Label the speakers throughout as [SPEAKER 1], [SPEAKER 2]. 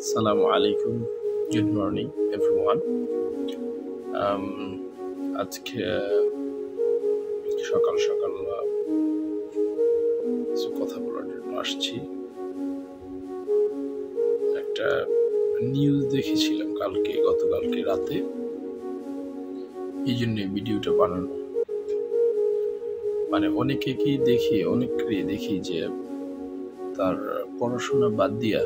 [SPEAKER 1] Assalamu alaikum. Good morning, everyone. আজকে সকাল সকাল কিছু কথা বলার জন্য আসছি। একটা নিউজ দেখেছিলাম গতকালকে রাতে, এই জন্য ভিডিওটা বানানো। মানে অনেকেই দেখি যে তার পড়াশোনা বাদ দিয়া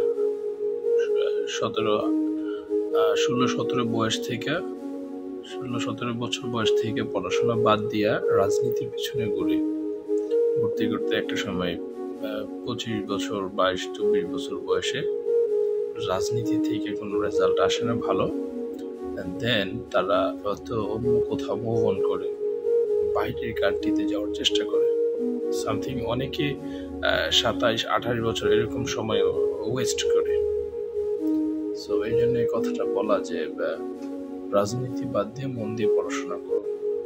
[SPEAKER 1] 16-17 বছর বয়স থেকে পড়াশোনা বাদ দিয়া রাজনীতির পিছনে ঘুরতে ঘুরতে একটা সময় 25 বছর 22-24 বছর বয়সে রাজনীতি থেকে কোনো রেজাল্ট আসে না ভালো, দেন তারা হয়তো অন্য কোথাও মুভ অন করে বাইরের কান্ট্রিতে যাওয়ার চেষ্টা করে। সামথিং অনেকে 27-28 বছর এরকম সময় ওয়েস্ট করে। সো এই জন্য কথাটা বলা যে রাজনীতি বাদ দিয়ে মন দিয়ে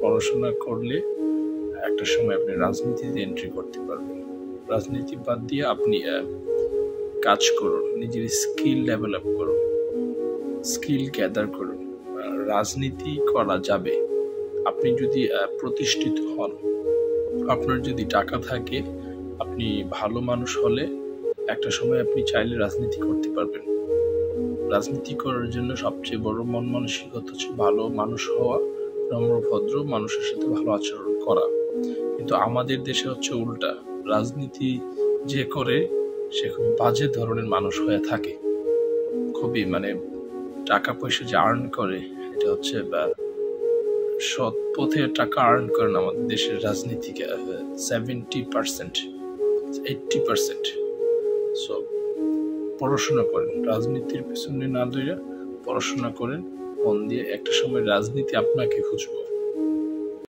[SPEAKER 1] পড়াশোনা করলে একটা সময় আপনি রাজনীতিতে এন্ট্রি করতে পারবেন। রাজনীতি বাদ দিয়ে আপনি কাজ করুন, নিজের স্কিল ডেভেলপ করুন, স্কিল গ্যাদার করুন। রাজনীতি করা যাবে আপনি যদি প্রতিষ্ঠিত হন, আপনার যদি টাকা থাকে, আপনি ভালো মানুষ হলে একটা সময় আপনি চাইলে রাজনীতি করতে পারবেন। রাজনীতি করার জন্য সবচেয়ে বড় মন মানসিকতা হচ্ছে ভালো মানুষ হওয়া, নম্র ভদ্র মানুষের সাথে ভালো আচরণ করা। কিন্তু আমাদের দেশে হচ্ছে উল্টা, রাজনীতি যে করে সে খুব বাজে ধরনের মানুষ হয়ে থাকে। খুবই টাকা পয়সা যে আর্ন করে, এটা হচ্ছে সৎ পথে টাকা আর্ন করেন আমাদের দেশের রাজনীতিকে 70%, 80%। সো পড়াশোনা করেন, রাজনীতির পেছনে না দৌড়ে পড়াশোনা করেন মন দিয়ে, একটা সময় রাজনীতি আপনাকে খুঁজবে।